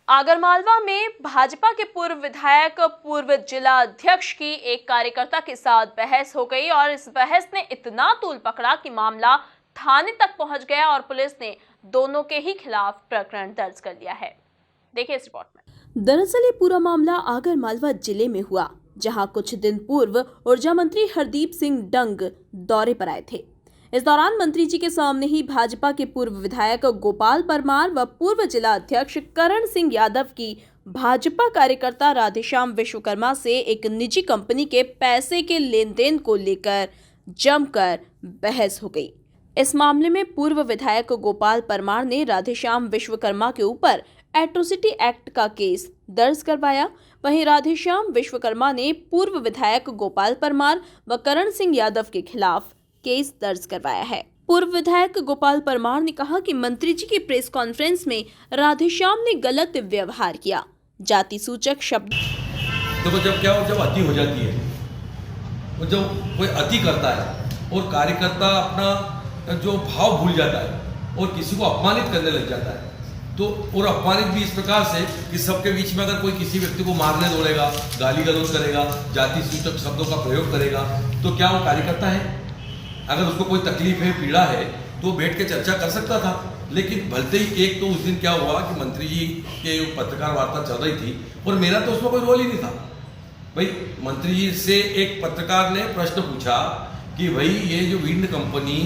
आगरमालवा में भाजपा के पूर्व विधायक पूर्व जिला अध्यक्ष की एक कार्यकर्ता के साथ बहस हो गई और इस बहस ने इतना तूल पकड़ा कि मामला थाने तक पहुंच गया और पुलिस ने दोनों के ही खिलाफ प्रकरण दर्ज कर लिया है। देखिए इस रिपोर्ट में। दरअसल ये पूरा मामला आगरमालवा जिले में हुआ, जहां कुछ दिन पूर्व ऊर्जा मंत्री हरदीप सिंह डंग दौरे पर आए थे। इस दौरान मंत्री जी के सामने ही भाजपा के पूर्व विधायक गोपाल परमार व पूर्व जिला अध्यक्ष करण सिंह यादव की भाजपा कार्यकर्ता राधेश्याम विश्वकर्मा से एक निजी कंपनी के पैसे के लेन देन को लेकर जमकर बहस हो गई। इस मामले में पूर्व विधायक गोपाल परमार ने राधेश्याम विश्वकर्मा के ऊपर एट्रोसिटी एक्ट का केस दर्ज करवाया। वहीं राधेश्याम विश्वकर्मा ने पूर्व विधायक गोपाल परमार व करण सिंह यादव के खिलाफ केस दर्ज करवाया है। पूर्व विधायक गोपाल परमार ने कहा कि मंत्री जी की प्रेस कॉन्फ्रेंस में राधेश्याम ने गलत व्यवहार किया, जाति सूचक शब्द। देखो जब अति हो जाती है, वो जब कोई अति करता है और कार्यकर्ता अपना जो भाव भूल जाता है और किसी को अपमानित करने लग जाता है, तो और अपमानित भी इस प्रकार से कि सबके बीच में अगर कोई किसी व्यक्ति को मारने दौड़ेगा, गाली गलौज करेगा, जाति सूचक शब्दों का प्रयोग करेगा, तो क्या वो कार्यकर्ता है? अगर उसको कोई तकलीफ है, पीड़ा है, तो बैठ के चर्चा कर सकता था। लेकिन भलते ही एक तो उस दिन क्या हुआ कि मंत्री जी के पत्रकार वार्ता चल रही थी और मेरा तो उसमें कोई रोल ही नहीं था। भाई मंत्री जी से एक पत्रकार ने प्रश्न पूछा कि भाई ये जो विंड कंपनी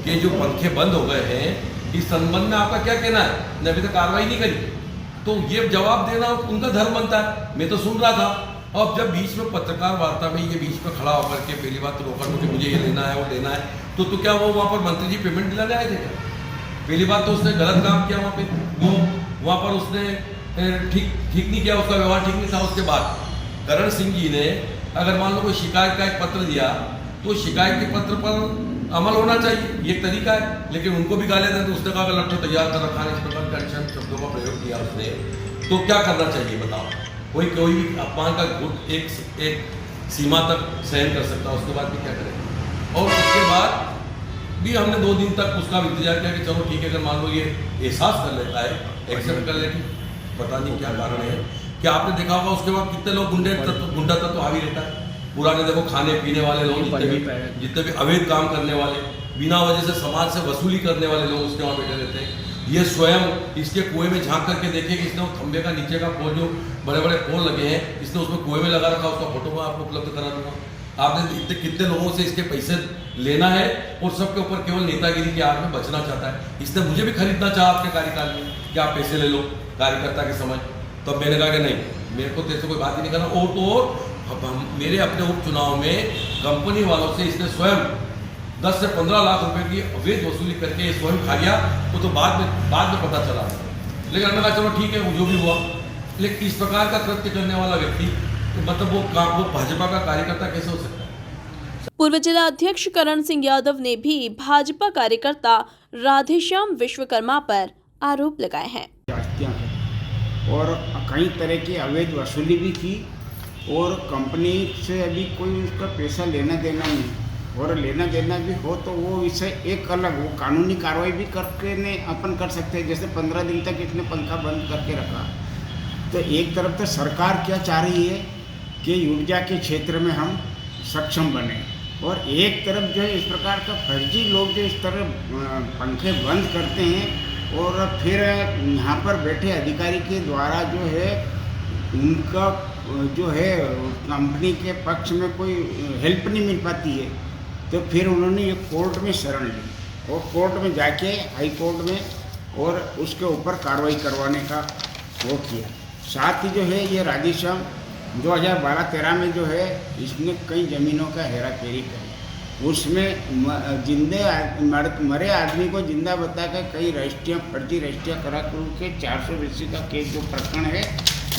के जो पंखे बंद हो गए हैं, इस संबंध में आपका क्या कहना है? ने अभी तक कार्रवाई नहीं करी। तो ये जवाब देना उनका धर्म बनता है। मैं तो सुन रहा था। अब जब बीच में पत्रकार वार्ता में ये बीच में खड़ा होकर के पहली बात तो रोका कि मुझे ये लेना है, वो लेना है, तो क्या वो वहाँ पर मंत्री जी पेमेंट दिलाने आए थे क्या? पहली बात तो उसने गलत काम किया वहाँ पे, वो वहाँ पर उसने ठीक नहीं किया, उसका व्यवहार ठीक नहीं था। उसके बाद करण सिंह जी ने अगर मान लो कोई शिकायत का एक पत्र दिया, तो शिकायत के पत्र पर अमल होना चाहिए, ये एक तरीका है। लेकिन उनको भी गाले देते, उसने कहा लट्ठा तैयार कर रखा है, इस प्रकार के अक्षर शब्दों का प्रयोग किया उसने, तो क्या करना चाहिए बताओ? कोई भी अपमान का घुट एक सीमा तक सहन कर सकता है, उसके बाद भी क्या करेगा? और उसके बाद भी हमने 2 दिन तक उसका इंतजार किया कि चलो ठीक है, अगर मान लो ये एहसास कर लेता है, एक्सेप्ट कर लेती, पता नहीं क्या कारण है। क्या आपने देखा होगा उसके बाद कितने लोग गुंडा तत्व हावी रहता है। पुराने देखो खाने पीने वाले लोग, जितने भी अवैध काम करने वाले, बिना वजह से समाज से वसूली करने वाले लोग उसके वहाँ बैठे रहते हैं। ये स्वयं इसके कुएं में झांक करके देखे कि इसने वो खंबे का नीचे का पोल, जो बड़े बड़े पोल लगे हैं, इसने उसमें कुएं में लगा रखा, उसका फोटो मैं आपको उपलब्ध करा दूंगा। आपने कितने लोगों से इसके पैसे लेना है और सबके ऊपर केवल नेतागिरी के आड़ में बचना चाहता है। इसने मुझे भी खरीदना चाहा आपके कार्यकाल में कि आप पैसे ले लो कार्यकर्ता के समय। तो मैंने कहा कि नहीं, मेरे को तेरे से कोई बात ही नहीं करना। और तो और मेरे अपने उपचुनाव में कंपनी वालों से इसने स्वयं 10 से 15 लाख रुपए की अवैध वसूली करके स्वयं खा गया। वो तो बाद में पता चला। लेकिन हमने कहा चलो ठीक है, जो भी हुआ। लेकिन इस प्रकार का कृत्य करने वाला व्यक्ति तो मतलब वो भाजपा का कार्यकर्ता कैसे हो सकता है? पूर्व जिला अध्यक्ष करण सिंह यादव ने भी भाजपा कार्यकर्ता राधेश्याम विश्वकर्मा पर आरोप लगाए हैं और कई तरह की अवैध वसूली भी की और कंपनी से अभी कोई उसका पैसा लेना देना नहीं, और लेना देना भी हो तो वो विषय एक अलग, वो कानूनी कार्रवाई भी करके ने अपन कर सकते हैं। जैसे 15 दिन तक इसने पंखा बंद करके रखा, तो एक तरफ तो सरकार क्या चाह रही है कि ऊर्जा के क्षेत्र में हम सक्षम बने, और एक तरफ जो है इस प्रकार का फर्जी लोग जो इस तरह पंखे बंद करते हैं और फिर यहाँ पर बैठे अधिकारी के द्वारा जो है उनका जो है कंपनी के पक्ष में कोई हेल्प नहीं मिल पाती है, तो फिर उन्होंने ये कोर्ट में शरण ली और कोर्ट में जाके हाई कोर्ट में और उसके ऊपर कार्रवाई करवाने का वो किया। साथ ही जो है ये राधेश्याम 2012-13 में जो है इसने कई ज़मीनों का हेरा फेरी करी, उसमें मरे आदमी को जिंदा बताकर कई फर्जी रजिस्ट्रियाँ करा के 480 का केस जो प्रकरण है,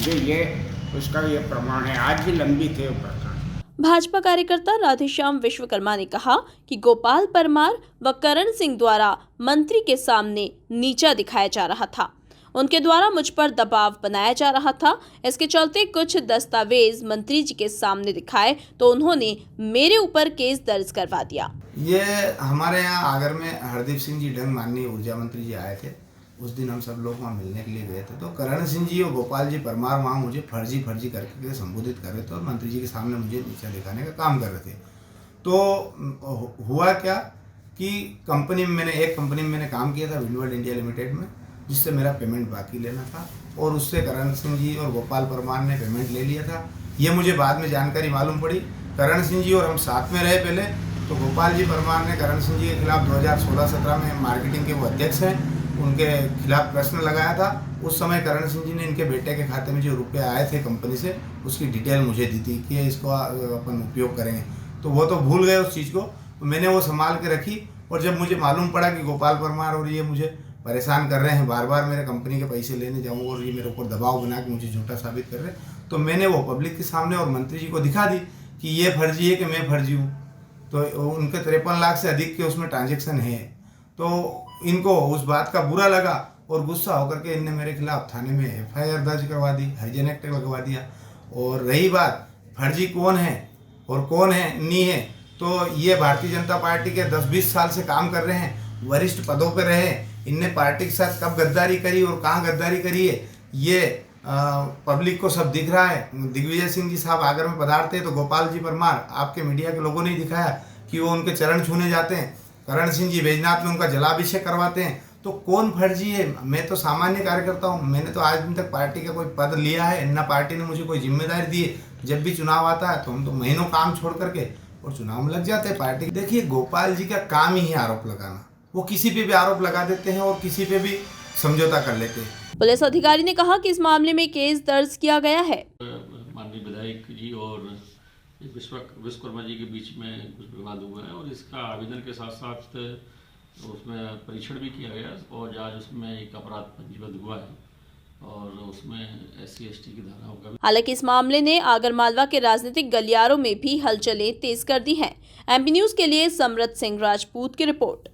जो ये उसका ये प्रमाण है, आज भी लंबित है वो प्रकरण। भाजपा कार्यकर्ता राधेश्याम विश्वकर्मा ने कहा कि गोपाल परमार व करण सिंह द्वारा मंत्री के सामने नीचा दिखाया जा रहा था, उनके द्वारा मुझ पर दबाव बनाया जा रहा था। इसके चलते कुछ दस्तावेज मंत्री जी के सामने दिखाए तो उन्होंने मेरे ऊपर केस दर्ज करवा दिया। ये हमारे यहाँ आगर में हरदीप सिंह जी डंग माननीय ऊर्जा मंत्री जी आए थे, उस दिन हम सब लोग वहाँ मिलने के लिए गए थे, तो करण सिंह जी और गोपाल जी परमार वहाँ मुझे फर्जी करके संबोधित कर रहे थे और मंत्री जी के सामने मुझे नीचा दिखाने का काम कर रहे थे। तो हुआ क्या कि एक कंपनी में मैंने काम किया था, विंडवर्ल्ड इंडिया लिमिटेड में, जिससे मेरा पेमेंट बाकी लेना था और उससे करण सिंह जी और गोपाल परमार ने पेमेंट ले लिया था। ये मुझे बाद में जानकारी मालूम पड़ी। करण सिंह जी और हम साथ में रहे पहले, तो गोपाल जी परमार ने करण सिंह जी के खिलाफ 2016-17 में मार्केटिंग के वो अध्यक्ष हैं, उनके खिलाफ प्रश्न लगाया था। उस समय करण सिंह जी ने इनके बेटे के खाते में जो रुपए आए थे कंपनी से, उसकी डिटेल मुझे दी थी कि इसको अपन उपयोग करेंगे, तो वो तो भूल गए उस चीज़ को। तो मैंने वो संभाल के रखी और जब मुझे मालूम पड़ा कि गोपाल परमार और ये मुझे परेशान कर रहे हैं, बार बार मेरे कंपनी के पैसे लेने जाऊँ और ये मेरे ऊपर दबाव बना के मुझे झूठा साबित कर रहे हैं, तो मैंने वो पब्लिक के सामने और मंत्री जी को दिखा दी कि ये फर्जी है कि मैं फर्जी हूँ। तो उनके 53 लाख से अधिक के उसमें ट्रांजेक्शन है। तो इनको उस बात का बुरा लगा और गुस्सा होकर के इनने मेरे खिलाफ थाने में FIR दर्ज करवा दी, हरिजन एक्ट लगवा दिया। और रही बात फर्जी कौन है और कौन है नहीं है, तो ये भारतीय जनता पार्टी के 10-20 साल से काम कर रहे हैं, वरिष्ठ पदों पर रहे। इनने पार्टी के साथ कब गद्दारी करी और कहाँ गद्दारी करी है, ये पब्लिक को सब दिख रहा है। दिग्विजय सिंह जी साहब आगर में पधारते तो गोपाल जी परमार, आपके मीडिया के लोगों ने दिखाया कि वो उनके चरण छूने जाते हैं। करण सिंह जी बैजनाथ में उनका जलाभिषेक करवाते हैं। तो कौन फर्जी है? मैं तो सामान्य कार्यकर्ता हूँ, मैंने तो आज दिन तक पार्टी का कोई पद लिया है ना, पार्टी ने मुझे कोई जिम्मेदारी दी है। जब भी चुनाव आता है तो हम तो महीनों काम छोड़ करके और चुनाव में लग जाते हैं पार्टी। देखिए, गोपाल जी का काम ही है आरोप लगाना। वो किसी पे भी आरोप लगा देते हैं और किसी पे भी समझौता कर लेते हैं। पुलिस अधिकारी ने कहा कि इस मामले में केस दर्ज किया गया है। माननीय विधायक जी और विश्वकर्मा जी के बीच में कुछ विवाद हुआ है और इसका आवेदन के साथ साथ उसमें परीक्षण भी किया गया और आज उसमें एक अपराध पंजीबद्ध हुआ है और उसमें SC/ST की धाराओं का। हालांकि इस मामले ने आगरमालवा के राजनीतिक गलियारों में भी हलचलें तेज कर दी हैं। MP न्यूज़ के लिए समृत सिंह राजपूत की रिपोर्ट।